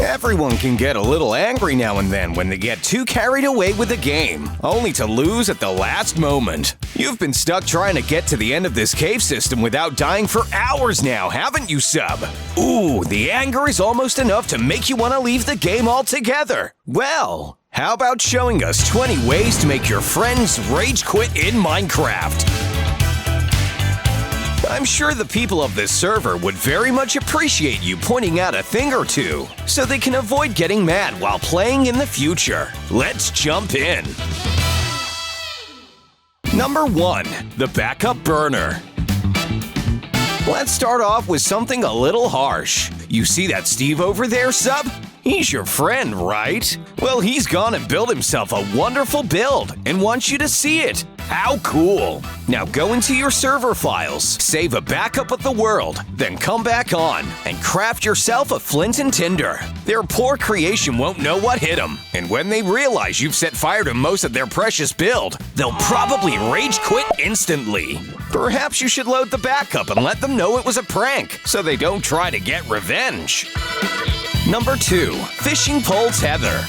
Everyone can get a little angry now and then when they get too carried away with the game, only to lose at the last moment. You've been stuck trying to get to the end of this cave system without dying for hours now, haven't you, Sub? Ooh, the anger is almost enough to make you want to leave the game altogether. Well, how about showing us 20 ways to make your friends rage quit in Minecraft? I'm sure the people of this server would very much appreciate you pointing out a thing or two, so they can avoid getting mad while playing in the future. Let's jump in. Number 1. The backup burner. Let's start off with something a little harsh. You see that Steve over there, Sub? He's your friend, right? Well, he's gone and built himself a wonderful build and wants you to see it. How cool! Now go into your server files, save a backup of the world, then come back on and craft yourself a flint and tinder. Their poor creation won't know what hit them, and when they realize you've set fire to most of their precious build, they'll probably rage quit instantly. Perhaps you should load the backup and let them know it was a prank, so they don't try to get revenge. Number 2. Fishing pole tether.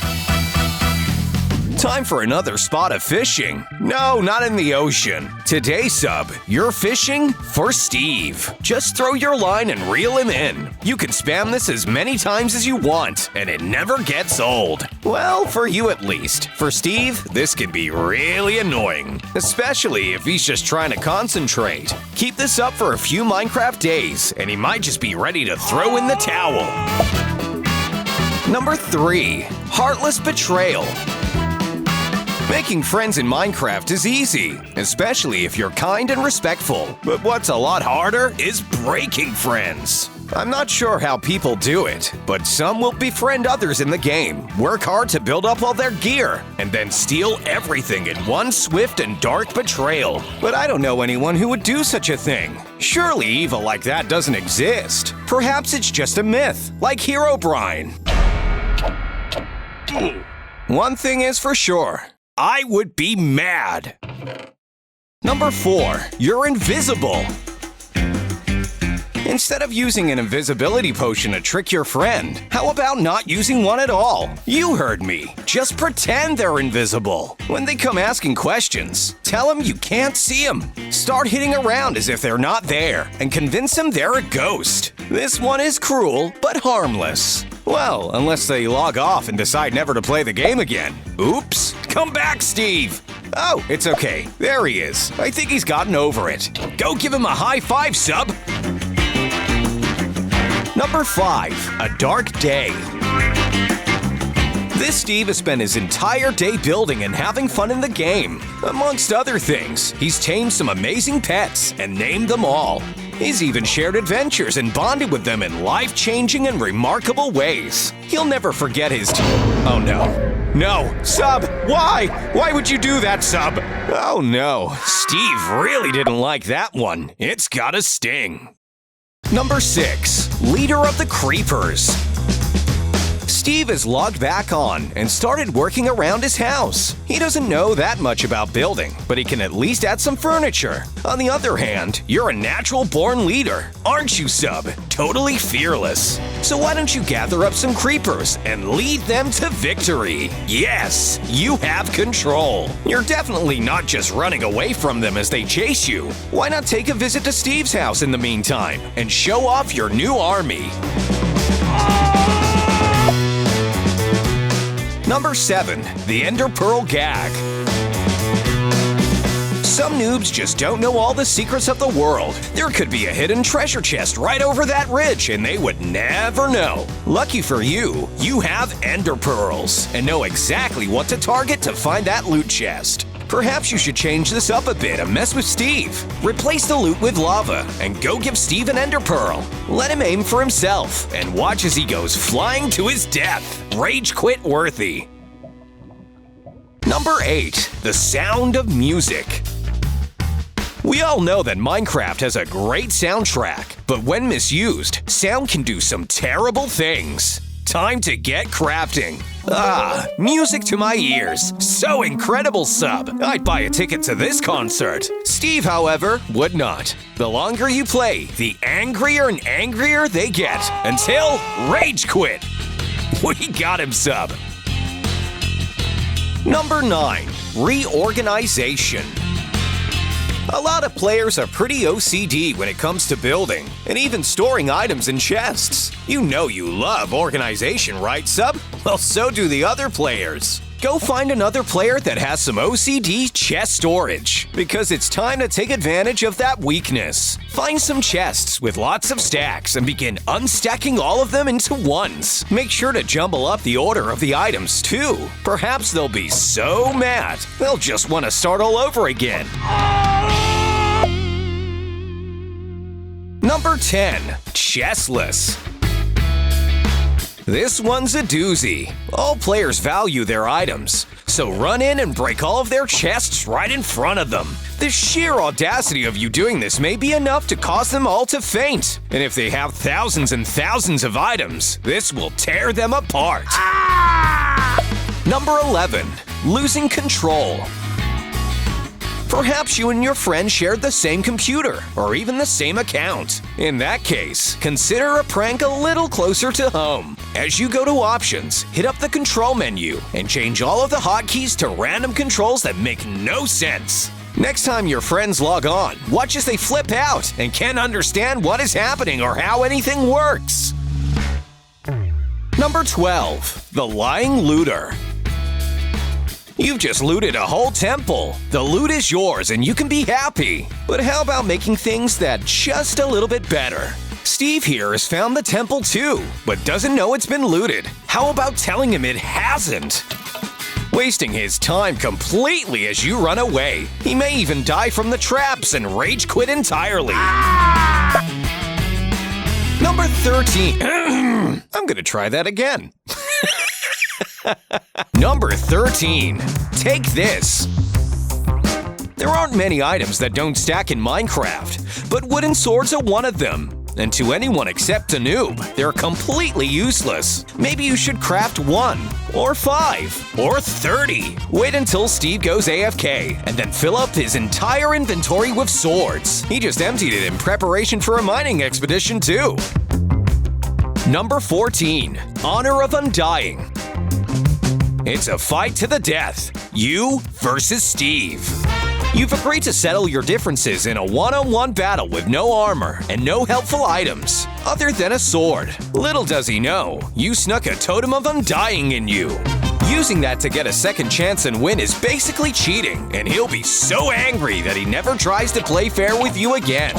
Time for another spot of fishing. No, not in the ocean. Today, Sub, you're fishing for Steve. Just throw your line and reel him in. You can spam this as many times as you want, and it never gets old. Well, for you at least. For Steve, this can be really annoying, especially if he's just trying to concentrate. Keep this up for a few Minecraft days, and he might just be ready to throw in the towel. Number 3. Heartless betrayal. Making friends in Minecraft is easy, especially if you're kind and respectful. But what's a lot harder is breaking friends. I'm not sure how people do it, but some will befriend others in the game, work hard to build up all their gear, and then steal everything in one swift and dark betrayal. But I don't know anyone who would do such a thing. Surely evil like that doesn't exist. Perhaps it's just a myth, like Herobrine. One thing is for sure. I would be mad. Number 4. You're invisible. Instead of using an invisibility potion to trick your friend, how about not using one at all? You heard me. Just pretend they're invisible. When they come asking questions, tell them you can't see them. Start hitting around as if they're not there, and convince them they're a ghost. This one is cruel, but harmless. Well, unless they log off and decide never to play the game again. Oops! Come back, Steve! Oh, it's okay. There he is. I think he's gotten over it. Go give him a high five, Sub! Number 5. A dark day. This Steve has spent his entire day building and having fun in the game. Amongst other things, he's tamed some amazing pets and named them all. He's even shared adventures and bonded with them in life-changing and remarkable ways. He'll never forget his Oh no. No! Sub! Why? Why would you do that, Sub? Oh no. Steve really didn't like that one. It's gotta sting. Number 6. Leader of the Creepers. Steve is logged back on and started working around his house. He doesn't know that much about building, but he can at least add some furniture. On the other hand, you're a natural-born leader, aren't you, Sub? Totally fearless. So why don't you gather up some creepers and lead them to victory? Yes, you have control. You're definitely not just running away from them as they chase you. Why not take a visit to Steve's house in the meantime and show off your new army? Number 7. The Ender Pearl Gag. Some noobs just don't know all the secrets of the world. There could be a hidden treasure chest right over that ridge, and they would never know. Lucky for you, you have Ender Pearls, and know exactly what to target to find that loot chest. Perhaps you should change this up a bit and mess with Steve. Replace the loot with lava, and go give Steve an Ender Pearl. Let him aim for himself, and watch as he goes flying to his death. Rage quit worthy. Number 8. The sound of music. We all know that Minecraft has a great soundtrack, but when misused, sound can do some terrible things. Time to get crafting. Ah, music to my ears. So incredible, Sub. I'd buy a ticket to this concert. Steve, however, would not. The longer you play, the angrier and angrier they get, until rage quit. We got him, sub. Number 9. Reorganization. A lot of players are pretty OCD when it comes to building, and even storing items in chests. You know you love organization, right, sub? Well, so do the other players. Go find another player that has some OCD chest storage, because it's time to take advantage of that weakness. Find some chests with lots of stacks and begin unstacking all of them into ones. Make sure to jumble up the order of the items too. Perhaps they'll be so mad, they'll just want to start all over again. Number 10. Chestless. This one's a doozy. All players value their items, so run in and break all of their chests right in front of them. The sheer audacity of you doing this may be enough to cause them all to faint. And if they have thousands and thousands of items, this will tear them apart. Number 11. Losing control. Perhaps you and your friend shared the same computer, or even the same account. In that case, consider a prank a little closer to home. As you go to Options, hit up the Control menu and change all of the hotkeys to random controls that make no sense. Next time your friends log on, watch as they flip out and can't understand what is happening or how anything works. Number 12. The Lying Looter. You've just looted a whole temple. The loot is yours and you can be happy. But how about making things that just a little bit better? Steve here has found the temple too, but doesn't know it's been looted. How about telling him it hasn't? Wasting his time completely as you run away. He may even die from the traps and rage quit entirely. Number 13. I'm gonna try that again. Number 13. Take this. There aren't many items that don't stack in Minecraft, but wooden swords are one of them. And to anyone except a noob, they're completely useless. Maybe you should craft 1, or 5, or 30. Wait until Steve goes AFK, and then fill up his entire inventory with swords. He just emptied it in preparation for a mining expedition too. Number 14. Honor of Undying. It's a fight to the death. You versus Steve. You've agreed to settle your differences in a one-on-one battle with no armor and no helpful items, other than a sword. Little does he know, you snuck a totem of undying in you. Using that to get a second chance and win is basically cheating, and he'll be so angry that he never tries to play fair with you again.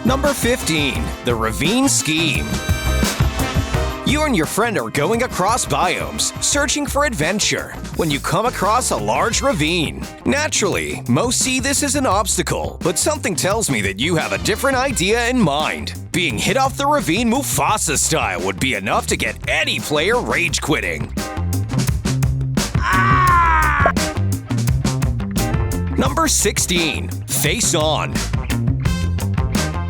Number 15. The Ravine Scheme. You and your friend are going across biomes, searching for adventure, when you come across a large ravine. Naturally, most see this as an obstacle, but something tells me that you have a different idea in mind. Being hit off the ravine Mufasa style would be enough to get any player rage quitting. Number 16. Face On.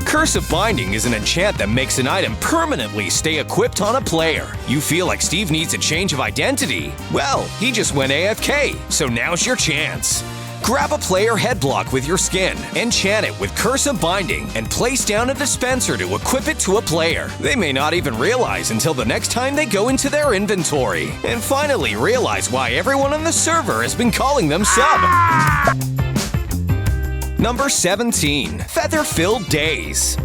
Curse of Binding is an enchant that makes an item permanently stay equipped on a player. You feel like Steve needs a change of identity? Well, he just went AFK, so now's your chance. Grab a player headblock with your skin, enchant it with Curse of Binding, and place down a dispenser to equip it to a player. They may not even realize until the next time they go into their inventory, and finally realize why everyone on the server has been calling them sub. Number 17. Feather-Filled Days.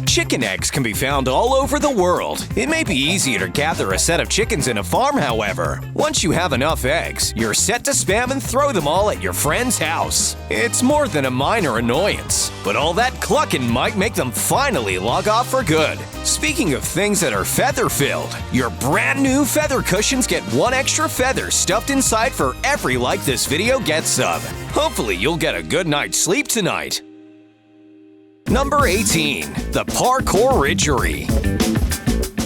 Chicken eggs can be found all over the world. It may be easier to gather a set of chickens in a farm, however. Once you have enough eggs, you're set to spam and throw them all at your friend's house. It's more than a minor annoyance, but all that clucking might make them finally log off for good. Speaking of things that are feather-filled, your brand new feather cushions get 1 extra feather stuffed inside for every like this video gets sub. Hopefully you'll get a good night's sleep tonight. Number 18. The Parkour Ridgery.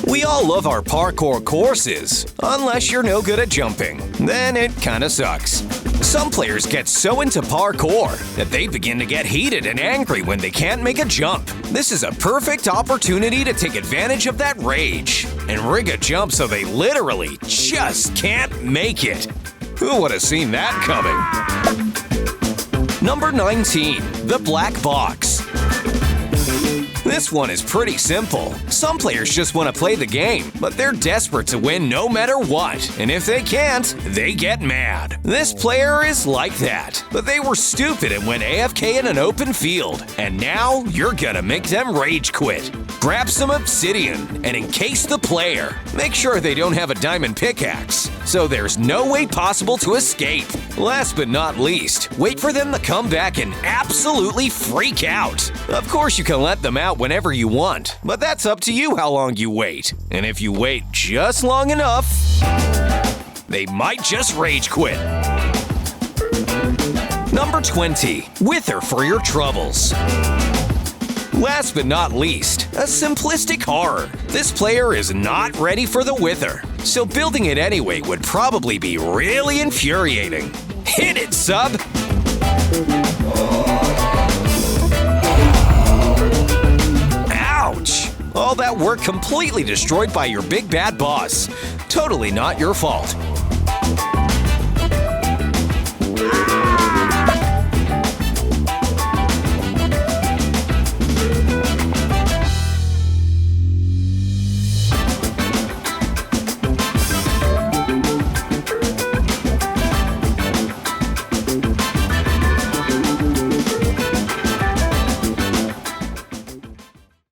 We all love our parkour courses, unless you're no good at jumping. Then it kinda sucks. Some players get so into parkour that they begin to get heated and angry when they can't make a jump. This is a perfect opportunity to take advantage of that rage and rig a jump so they literally just can't make it. Who would have seen that coming? Number 19. The Black Box. This one is pretty simple. Some players just want to play the game, but they're desperate to win no matter what. And if they can't, they get mad. This player is like that, but they were stupid and went AFK in an open field. And now you're gonna make them rage quit. Grab some obsidian and encase the player. Make sure they don't have a diamond pickaxe, so there's no way possible to escape. Last but not least, wait for them to come back and absolutely freak out. Of course, you can let them out whenever you want, but that's up to you how long you wait. And if you wait just long enough, they might just rage quit. Number 20. Wither for your troubles. Last but not least, a simplistic horror. This player is not ready for the Wither, so building it anyway would probably be really infuriating. Hit it, sub! Ouch! All that work completely destroyed by your big bad boss. Totally not your fault.